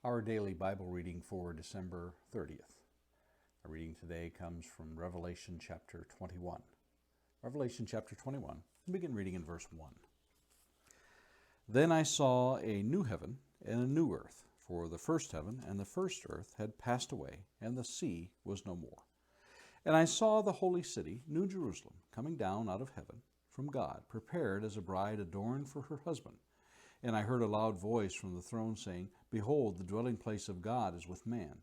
Our daily Bible reading for December 30th. Our reading today comes from Revelation chapter 21. Revelation chapter 21, we begin reading in verse 1. Then I saw a new heaven and a new earth, for the first heaven and the first earth had passed away, and the sea was no more. And I saw the holy city, New Jerusalem, coming down out of heaven from God, prepared as a bride adorned for her husband. And I heard a loud voice from the throne saying, Behold, the dwelling place of God is with man.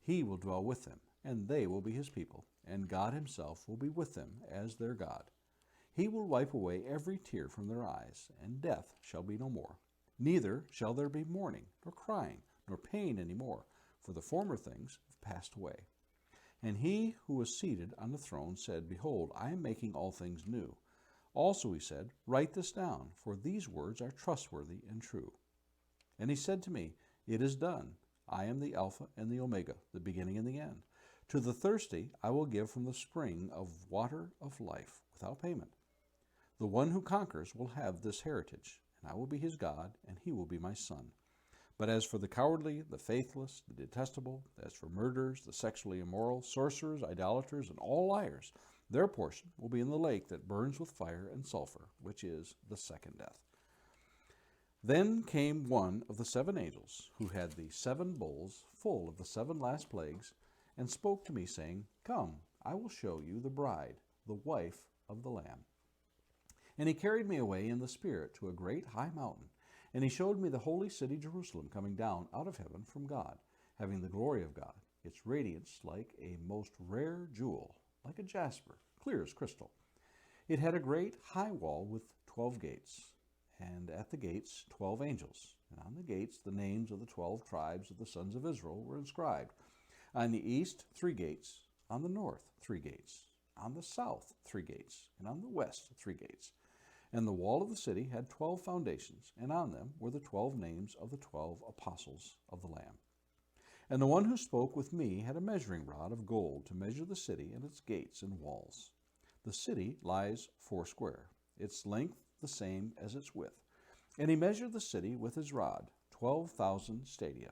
He will dwell with them, and they will be his people, and God himself will be with them as their God. He will wipe away every tear from their eyes, and death shall be no more. Neither shall there be mourning, nor crying, nor pain any more, for the former things have passed away. And he who was seated on the throne said, Behold, I am making all things new. Also he said, Write this down, for these words are trustworthy and true. And he said to me, It is done. I am the Alpha and the Omega, the beginning and the end. To the thirsty I will give from the spring of water of life without payment. The one who conquers will have this heritage, and I will be his God, and he will be my son. But as for the cowardly, the faithless, the detestable, as for murderers, the sexually immoral, sorcerers, idolaters, and all liars, their portion will be in the lake that burns with fire and sulfur, which is the second death. Then came one of the seven angels, who had the seven bowls full of the seven last plagues, and spoke to me, saying, Come, I will show you the bride, the wife of the Lamb. And he carried me away in the Spirit to a great high mountain, and he showed me the holy city Jerusalem coming down out of heaven from God, having the glory of God, its radiance like a most rare jewel, like a jasper, clear as crystal. It had a great high wall with 12 gates, and at the gates 12 angels, and on the gates the names of the 12 tribes of the sons of Israel were inscribed. On the east 3 gates, on the north 3 gates, on the south 3 gates, and on the west 3 gates. And the wall of the city had 12 foundations, and on them were the 12 names of the 12 apostles of the Lamb. And the one who spoke with me had a measuring rod of gold to measure the city and its gates and walls. The city lies 4 square, its length the same as its width. And he measured the city with his rod, 12,000 stadia.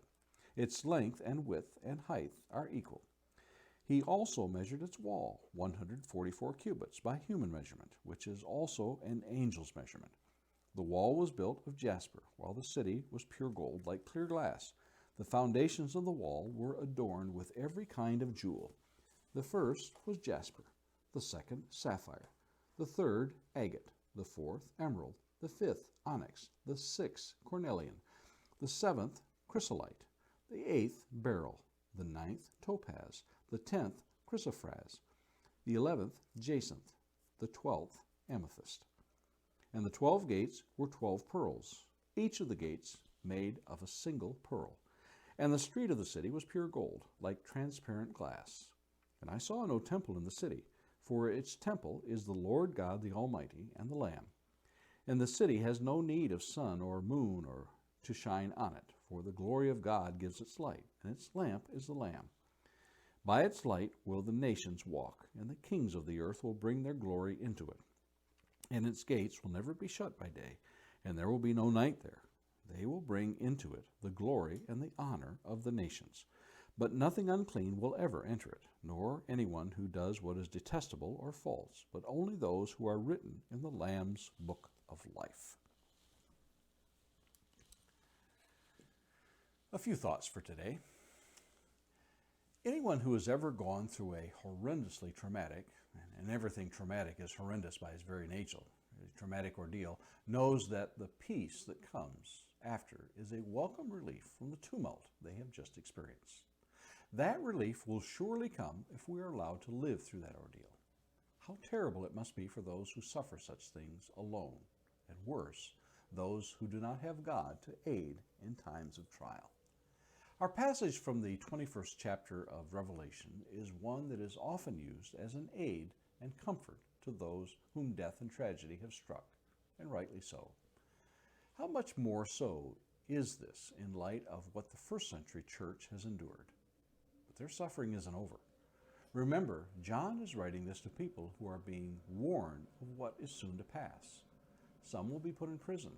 Its length and width and height are equal. He also measured its wall, 144 cubits by human measurement, which is also an angel's measurement. The wall was built of jasper, while the city was pure gold, like clear glass. The foundations of the wall were adorned with every kind of jewel. The first was jasper, the second sapphire, the third agate, the fourth emerald, the fifth onyx, the sixth cornelian, the seventh chrysolite, the eighth beryl, the ninth topaz, the 10th chrysoprase, the 11th jacinth, the 12th amethyst. And the 12 gates were 12 pearls, each of the gates made of a single pearl. And the street of the city was pure gold, like transparent glass. And I saw no temple in the city, for its temple is the Lord God the Almighty and the Lamb. And the city has no need of sun or moon or to shine on it, for the glory of God gives its light, and its lamp is the Lamb. By its light will the nations walk, and the kings of the earth will bring their glory into it. And its gates will never be shut by day, and there will be no night there. They will bring into it the glory and the honor of the nations. But nothing unclean will ever enter it, nor anyone who does what is detestable or false, but only those who are written in the Lamb's book of life. A few thoughts for today. Anyone who has ever gone through a horrendously traumatic, and everything traumatic is horrendous by its very nature, a traumatic ordeal, knows that the peace that comes after is a welcome relief from the tumult they have just experienced. That relief will surely come if we are allowed to live through that ordeal. How terrible it must be for those who suffer such things alone, and worse, those who do not have God to aid in times of trial. Our passage from the 21st chapter of Revelation is one that is often used as an aid and comfort to those whom death and tragedy have struck, and rightly so. How much more so is this in light of what the first century church has endured? But their suffering isn't over. Remember, John is writing this to people who are being warned of what is soon to pass. Some will be put in prison,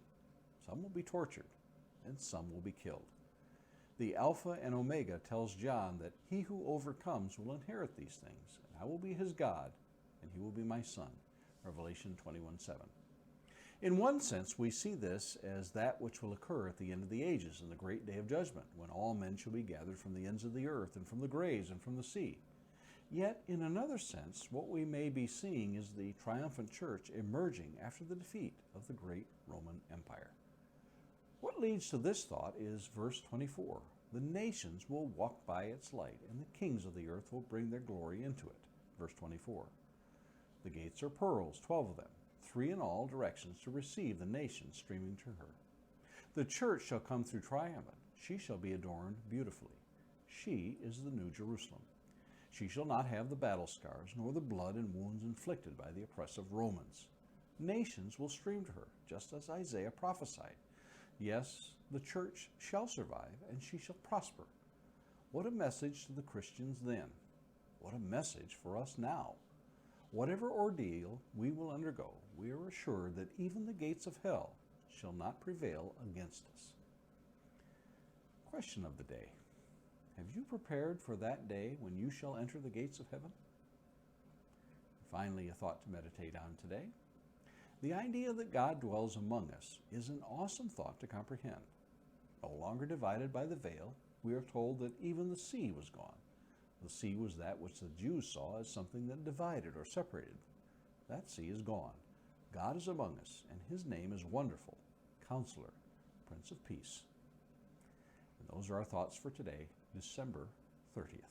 some will be tortured, and some will be killed. The Alpha and Omega tells John that he who overcomes will inherit these things, and I will be his God, and he will be my son. Revelation 21:7. In one sense, we see this as that which will occur at the end of the ages, in the great day of judgment, when all men shall be gathered from the ends of the earth, and from the graves, and from the sea. Yet, in another sense, what we may be seeing is the triumphant church emerging after the defeat of the great Roman Empire. What leads to this thought is verse 24. The nations will walk by its light, and the kings of the earth will bring their glory into it. Verse 24. The gates are pearls, 12 of them, 3 in all directions, to receive the nations streaming to her. The church shall come through triumphant. She shall be adorned beautifully. She is the New Jerusalem. She shall not have the battle scars, nor the blood and wounds inflicted by the oppressive Romans. Nations will stream to her, just as Isaiah prophesied. Yes, the church shall survive, and she shall prosper. What a message to the Christians then. What a message for us now. Whatever ordeal we will undergo, we are assured that even the gates of hell shall not prevail against us. Question of the day. Have you prepared for that day when you shall enter the gates of heaven? Finally, a thought to meditate on today. The idea that God dwells among us is an awesome thought to comprehend. No longer divided by the veil, we are told that even the sea was gone. The sea was that which the Jews saw as something that divided or separated. That sea is gone. God is among us, and his name is Wonderful, Counselor, Prince of Peace. And those are our thoughts for today, December 30th.